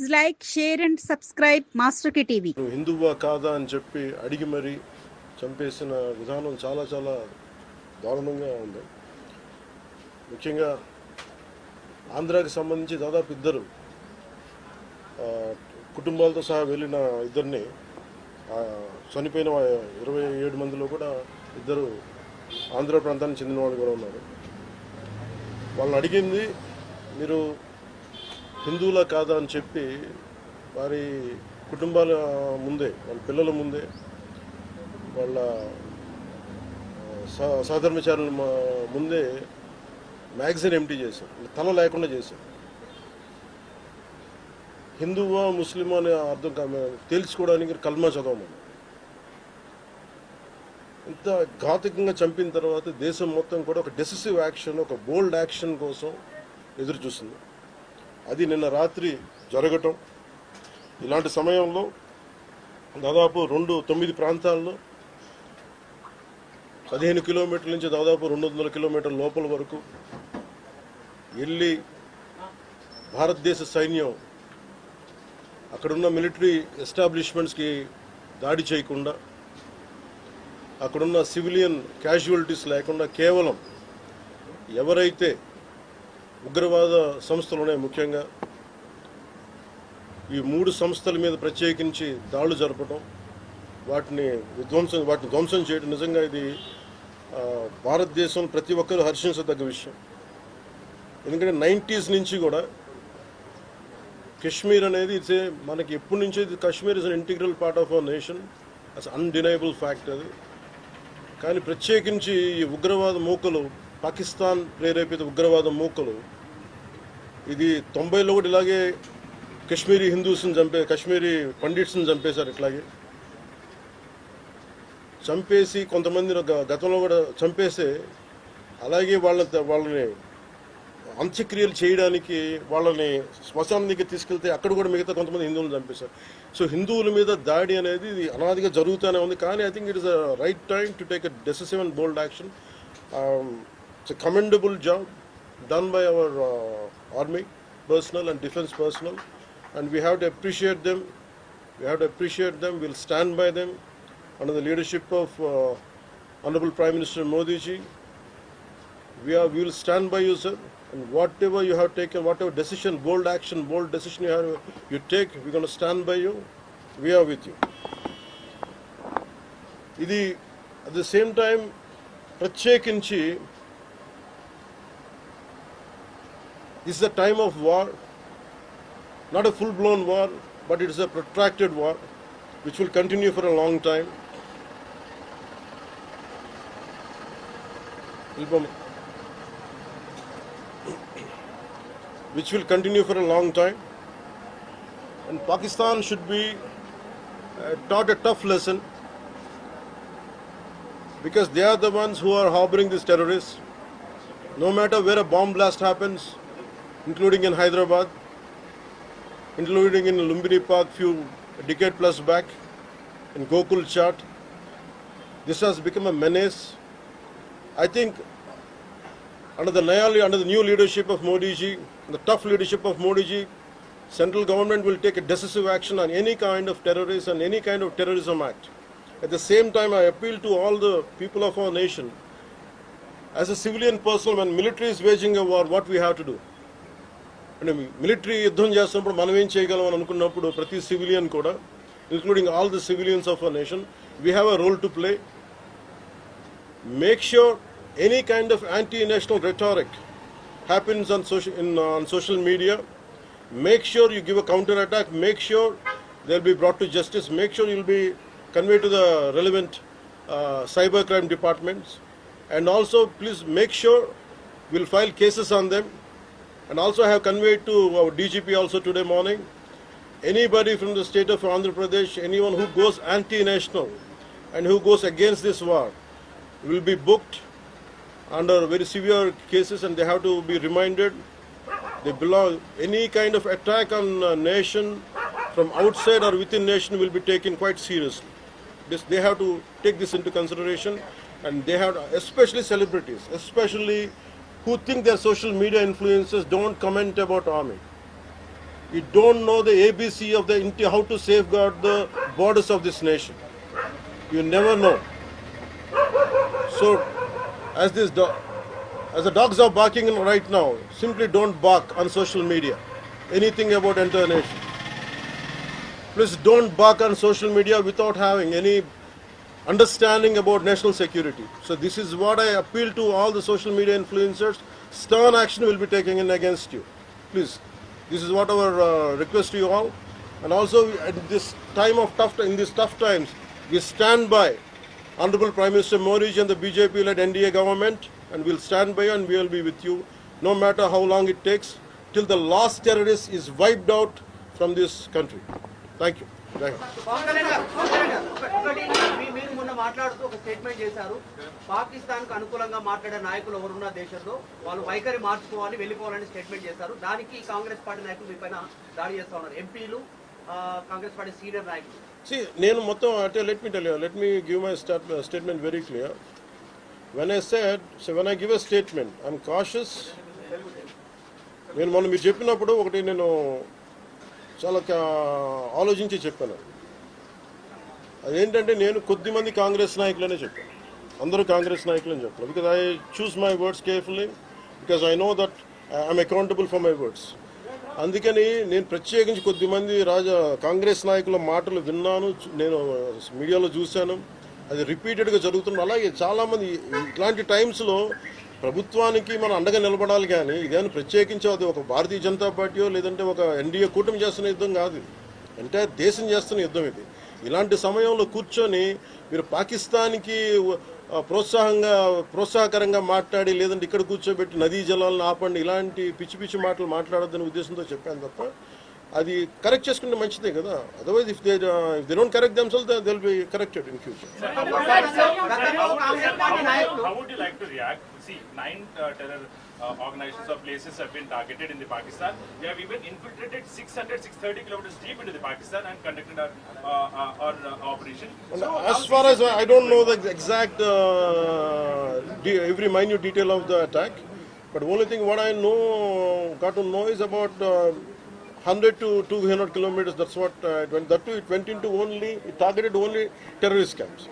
Please like, share and subscribe Masterkey TV. హిందువా కాదా అని చెప్పి అడిగి మరీ చంపేసిన విధానం చాలా చాలా దారుణంగా ఉంది. ముఖ్యంగా ఆంధ్రాకి సంబంధించి దాదాపు ఇద్దరు కుటుంబాలతో సహా వెళ్ళిన ఇద్దరిని చనిపోయిన 27 మందిలో కూడా ఇద్దరు ఆంధ్ర ప్రాంతానికి చెందిన వాళ్ళు కూడా ఉన్నారు. వాళ్ళని అడిగింది మీరు హిందువులా కాదా అని చెప్పి వారి కుటుంబాల ముందే, వాళ్ళ పిల్లల ముందే, వాళ్ళ సహధర్మచారుల ముందే మ్యాగజైన్ ఎంటీ చేశారు, తల లేకుండా చేశారు. హిందువా ముస్లిమా అనే అర్థం తేల్చుకోవడానికి కల్మా చదవమని. ఇంత ఘాతుకంగా చంపిన తర్వాత దేశం మొత్తం కూడా ఒక డెసిసివ్ యాక్షన్, ఒక బోల్డ్ యాక్షన్ కోసం ఎదురు చూస్తుంది. అది నిన్న రాత్రి జరగటం. ఇలాంటి సమయంలో దాదాపు 9 ప్రాంతాల్లో 15 కిలోమీటర్ల నుంచి దాదాపు 200 కిలోమీటర్ల లోపల వరకు వెళ్ళి భారతదేశ సైన్యం అక్కడున్న మిలిటరీ ఎస్టాబ్లిష్మెంట్స్కి దాడి చేయకుండా, అక్కడున్న సివిలియన్ క్యాజువాలిటీస్ లేకుండా కేవలం ఎవరైతే ఉగ్రవాద సంస్థలు ఉన్నాయి, ముఖ్యంగా ఈ 3 సంస్థల మీద ప్రత్యేకించి దాడులు జరపడం, వాటిని ధ్వంసం చేయడం నిజంగా ఇది భారతదేశంలో ప్రతి ఒక్కరూ హర్షించదగ్గ విషయం. ఎందుకంటే 90s నుంచి కూడా కశ్మీర్ అనేది మనకి ఎప్పటి నుంచో Kashmir is an integral part of our nation, as undeniable fact అది. కానీ ప్రత్యేకించి ఈ ఉగ్రవాద మూకలు, పాకిస్తాన్ ప్రేరేపిత ఉగ్రవాద మూకలు, ఇది 90లో కూడా ఇలాగే కశ్మీరీ హిందూస్ని కశ్మీరీ పండిట్స్ని చంపేశారు. ఇట్లాగే చంపేసి కొంతమంది గతంలో కూడా చంపేసే, అలాగే వాళ్ళని అంత్యక్రియలు చేయడానికి వాళ్ళని శ్మశానం దగ్గర తీసుకెళ్తే అక్కడ కూడా మిగతా కొంతమంది హిందువులను చంపేశారు. సో హిందువుల మీద దాడి అనేది ఇది అనాదిగా జరుగుతూనే ఉంది. కానీ I think it is a right time to take a decisive and bold action. It's a commendable job done by our army personnel and defense personnel, and we have to appreciate them. We'll stand by them under the leadership of Honorable Prime Minister Modi ji. We will stand by you, sir, and whatever you have taken, whatever decision, bold action, bold decision you take, we're going to stand by you. We are with you. Idi at the same time ప్రత్యేకించి this is a time of war, not a full-blown war, but it is a protracted war which will continue for a long time. And Pakistan should be taught a tough lesson, because they are the ones who are harboring these terrorists. No matter where a bomb blast happens, including in Hyderabad, including in Lumbini Park a decade plus back, in Gokul Chat, this has become a menace. I think under the new leadership of Modi ji, the tough leadership of Modi ji, central government will take a decisive action on any kind of terrorism and any kind of terrorism act. At the same time, I appeal to all the people of our nation, as a civilian person, when military is waging a war, what we have to do? అంటే military యుద్ధం చేస్తున్నప్పుడు మనం ఏం చేయగలం అని అనుకున్నప్పుడు ప్రతి civilian కూడా, including all the civilians of our nation, we have a role to play. Make sure any kind of anti-national rhetoric happens on social media. Make sure you give a counter attack. Make sure they'll be brought to justice. Make sure you'll be conveyed to the relevant cyber crime departments. And also please make sure we'll file cases on them. And also I have conveyed to our DGP also today morning, anybody from the state of Andhra Pradesh, anyone who goes anti-national and who goes against this war will be booked under very severe cases, and they have to be reminded they belong. Any kind of attack on a nation from outside or within nation will be taken quite seriously. They have to take this into consideration, and they have to, especially celebrities, especially who think their social media influencers don't comment about army. You don't know the ABC of how to safeguard the borders of this nation. You never know. So, as as the dogs are barking right now, simply don't bark on social media. Anything about entire nation. Please don't bark on social media without having any understanding about national security. So this is what I appeal to all the social media influencers. Stern action will be taken in against you. Please, this is what our request to you all. And also at this time of in these tough times, we stand by Honorable Prime Minister Modi and the BJP-led NDA government, and we'll stand by you and we will be with you, no matter how long it takes, till the last terrorist is wiped out from this country. Thank you. Thank you. మీరు మొన్న మాట్లాడుతూ ఒక statement చేశారు, పాకిస్తాన్ కు అనుకూలంగా మాట్లాడే నాయకులు ఎవరున్న దేశంలో వాళ్ళు వైఖరి మార్చుకోవాలి, వెళ్ళిపోవాలని స్టేట్మెంట్ చేశారు. దానికి కాంగ్రెస్ పార్టీ నాయకులు మీ పైన దాడి చేస్తా ఉన్నారు, ఎంపీలు, కాంగ్రెస్ పార్టీ సీనియర్ నాయకులు. See, నేను మొత్తం అంటే let me give my statement very clear. When I give a statement, I'm cautious. నేను మొన్న మీరు చెప్పినప్పుడు ఒకటి నేను చాలా ఆలోచించి చెప్పాను. అదేంటంటే నేను కొద్దిమంది కాంగ్రెస్ నాయకులనే చెప్పాను, అందరూ కాంగ్రెస్ నాయకులని చెప్పాను. Because I choose my words carefully, because I know that I'm accountable for my words. అందుకని నేను ప్రత్యేకించి కొద్దిమంది కాంగ్రెస్ నాయకుల మాటలు విన్నాను, నేను మీడియాలో చూశాను, అది రిపీటెడ్గా జరుగుతుంది. అలాగే చాలామంది ఇట్లాంటి టైమ్స్లో ప్రభుత్వానికి మనం అండగా నిలబడాలి, కానీ ఇదేమైనా ప్రత్యేకించి అది ఒక భారతీయ జనతా పార్టీయో లేదంటే ఒక ఎన్డీఏ కూటమి చేస్తున్న యుద్ధం కాదు, ఇది అంటే దేశం చేస్తున్న యుద్ధం. ఇది ఇలాంటి సమయంలో కూర్చొని మీరు పాకిస్తాన్కి ప్రోత్సాహకరంగా మాట్లాడి లేదంటే ఇక్కడ కూర్చోబెట్టి నదీ జలాలను ఆపండి, ఇలాంటి పిచ్చి పిచ్చి మాటలు మాట్లాడొద్దనే ఉద్దేశంతో చెప్పాను తప్ప, అది కరెక్ట్ చేసుకుంటే మంచిదే కదా. Otherwise if they don't correct themselves they will be corrected in future. How would you like to react? See, 9 terror organizations or places have been targeted in the Pakistan. We have even infiltrated 630 kilometers deep into the Pakistan and conducted our operation. So, as far as I don't know the exact every minute detail of the attack, but only thing what I got to know is about 100 to 200 kilometers. That's what it went. That too, it targeted only terrorist camps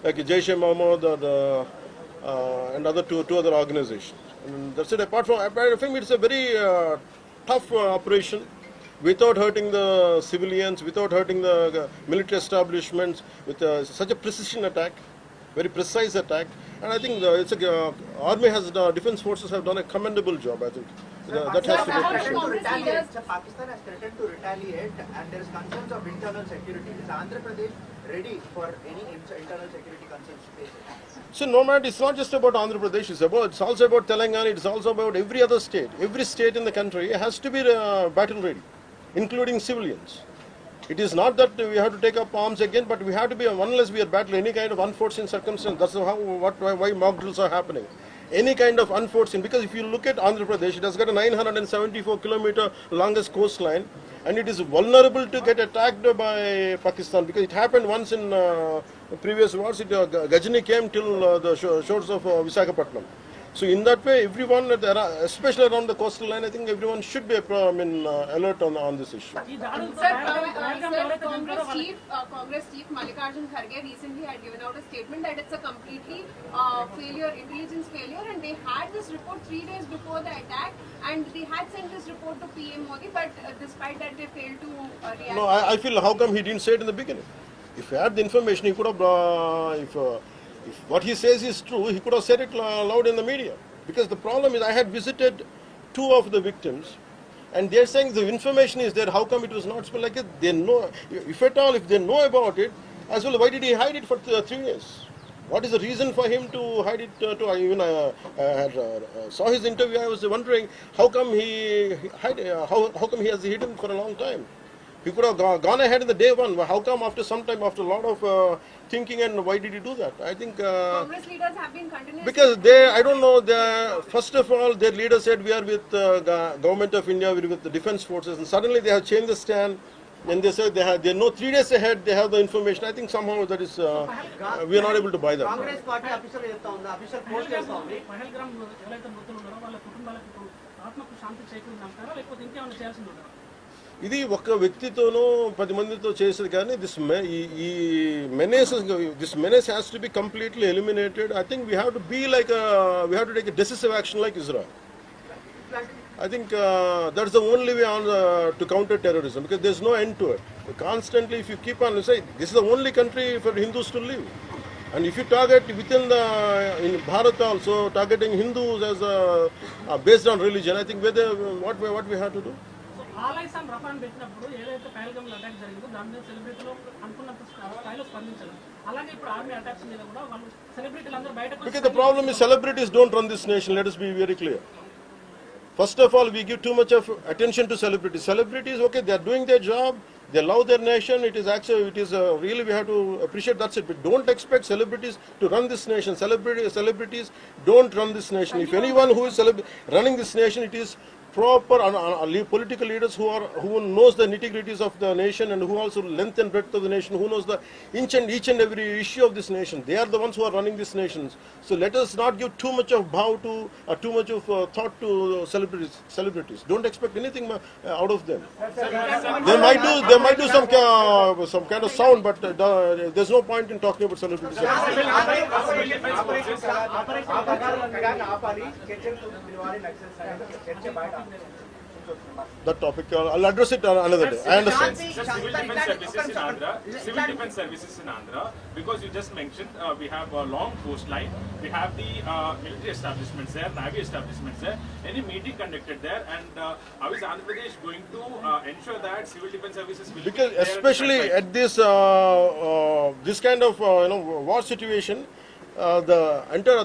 like Jaish-e-Mohammed and other two other organizations. And that's it. Apart from it's a very tough operation, without hurting the civilians, without hurting the military establishments, with such a precision attack, very precise attack. And I think army defense forces have done a commendable job. I think that has to be appreciated. Pakistan has threatened to retaliate, and there is concerns of internal security. Is Andhra Pradesh ready for any internal security concerns faced? So no matter, it's not just about Andhra Pradesh, it's also about Telangana, it's also about every other state. Every state in the country has to be battle ready, including civilians. It is not that we have to take up arms again, but we have to be, unless we are battling any kind of unforeseen circumstance. That's why mock drills are happening. Any kind of unforeseen, because if you look at Andhra Pradesh, it has got a 974 kilometer longest coastline, and it is vulnerable to get attacked by Pakistan, because it happened once in previous wars. Gajini came till the shores of Visakhapatnam. So in that way, everyone, especially around the coastal line, I think everyone should be alert on this issue. Sir, Congress Chief Mallikarjun Kharge recently had given out a statement that it's a completely intelligence failure, and they had this report 3 days before the attack, and they had sent this report to PM Modi, but despite that they failed to react. No, I feel, how come he didn't say it in the beginning? If he had the information, he could have, if what he says is true, he could have said it loud in the media. Because the problem is, I had visited 2 of the victims, and they're saying the information is there. How come it was not spelled like it? They know, if at all, if they know about it, as well, why did he hide it for 3 years? What is the reason for him to hide it? Saw his interview. I was wondering how come he how come he has hidden for a long time. He could have gone ahead in the day one. How come after some time, after a lot of thinking, and why did he do that? I think Congress leaders have been continuously... Because I don't know, first of all, their leader said we are with government of India, we are with the defense forces, and suddenly they have changed the stand, and they said they know 3 days ahead they have the information. I think somehow that is, we are not able to buy that. Congress party official post chestha undi. పహల్గ్రామ్ ఎవరైతే మృతులు ఉన్నారో వాళ్ళ కుటుంబాలకు ఆత్మకు శాంతి చేకూరిందంటారా, లేకపోతే ఇంకేమైనా చేయాల్సింది ఉంటారా? ఇది ఒక వ్యక్తితోనో 10 మందితో చేసేది కానీ ఈ menace has to be completely eliminated. I think we have to be like we have to take a decisive action like Israel. I think that's the only way on to counter terrorism, because there's no end to it. Constantly, if you keep on saying this is the only country for Hindus to live, and if you target within in Bharat also targeting Hindus as based on religion, I think what we have to do. ఆలైస్ and రఫాన్ పెట్టినప్పుడు ఏదైతే Pahalgam attack జరిగిందో దాని మీద సెలబ్రిటీలు అనుకున్నంత స్థాయిలో స్పందించారు. అలాగే ఇప్పుడు ఆర్మీ అటాక్స్ మీద కూడా వాళ్ళు సెలబ్రిటీలు అందరూ బయటకు Because the problem is celebrities don't run this nation. Let us be very clear. First of all, we give too much of attention to celebrities. Celebrities, okay, they are doing their job. They love their nation. It is actually, really we have to appreciate. That's it. But don't expect celebrities to run this nation. Celebrities don't run this nation. If anyone who is running this nation, it is proper political leaders who knows the nitty-gritties of the nation, and who also length and breadth of the nation, who knows the each and every issue of this nation. They are the ones who are running this nation. So let us not give too much of bow to too much of thought to celebrities. Don't expect anything out of them. They might do some kind of sound, but there's no point in talking about celebrities. That topic, I'll address it another day. I understand. Civil defense services in Andhra, because you just mentioned we have a long coastline, we have the military establishments there, navy establishments there. Any meeting conducted there, and how is Andhra Pradesh going to ensure that civil defense services will Because be there especially at this kind of war situation, the entire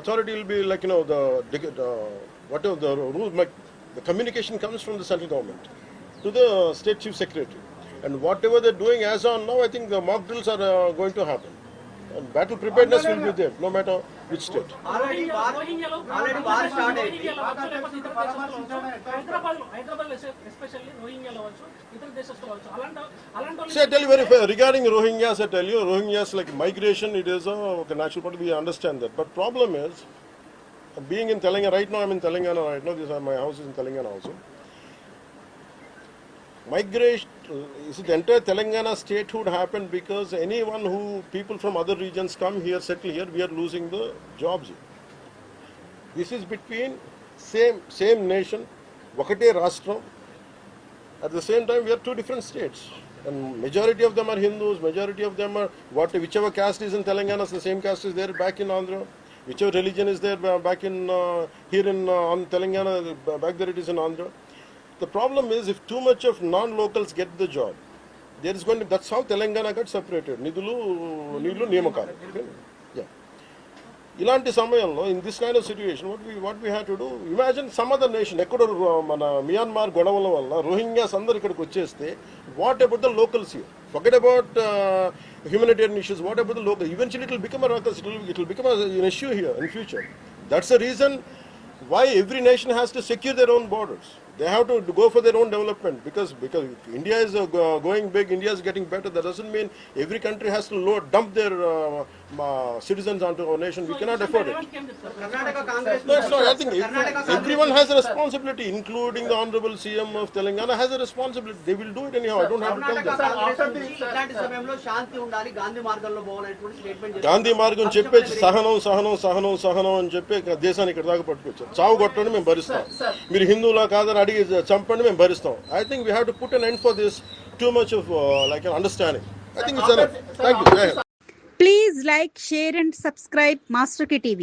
authority will be like whatever the rules. The communication comes from the central government to the state chief secretary, and whatever they're doing as on now, I think the mock drills are going to happen, and battle preparedness will be there no matter which state. Hyderabad especially రోహింగ్యాలో వచ్చు, ఇతర దేశస్తులు వచ్చు, అలాంటి See, I tell you very fair regarding Rohingyas. I tell you, Rohingyas, like migration, it is a natural part. We understand that, but problem is, being in Telangana right now, I'm in Telangana right now. My house is in Telangana also. Migration, the entire Telangana statehood happened because people from other regions come here, settle here. We are losing the jobs here. This is between same nation, Vakate Rashtra. At the same time, we are two different states, and majority of them are Hindus. Majority of them are whichever caste is in Telangana, the same caste is there back in Andhra. Whichever religion is there back in here in on Telangana, back there it is in Andhra. The problem is, if too much of non-locals get the job, there is going to. That's how Telangana got separated. Nidulu Niyamakalu. Yeah. Ilanti samayamlo, in this kind of situation, what we have to do? Imagine some other nation, Ecuador, Myanmar, Godavalam valla, Rohingyas andaru ikkadiki vacheste. What about the locals here? Forget about humanitarian issues. What about the local? Eventually, it will become a ruckus. It will become an issue here in future. That's the reason why every nation has to secure their own borders. They have to go for their own development, because India is going big. India is getting better. That doesn't mean every country has to dump their citizens onto our nation. We cannot afford it. No, I think everyone has a responsibility, including the Honorable CM of Telangana has a responsibility. They will do it anyhow. I don't have to tell them. ఇలాంటి సమయంలో శాంతి ఉండాలి, గాంధీ మార్గంలో పోవాలనేటువంటి statement Gandhi మార్గం చెప్పేసి సహనం అని చెప్పి దేశాన్ని ఇక్కడ దాకా పట్టుకొచ్చారు. చావు కొట్టండి మేము భరిస్తాం, మీరు హిందువులా కాదని అడిగి చంపండి మేము భరిస్తాం. I think we have to put an end for this too much of like an understanding. I think it's enough. Thank you. Please like, share and subscribe Masterkey TV.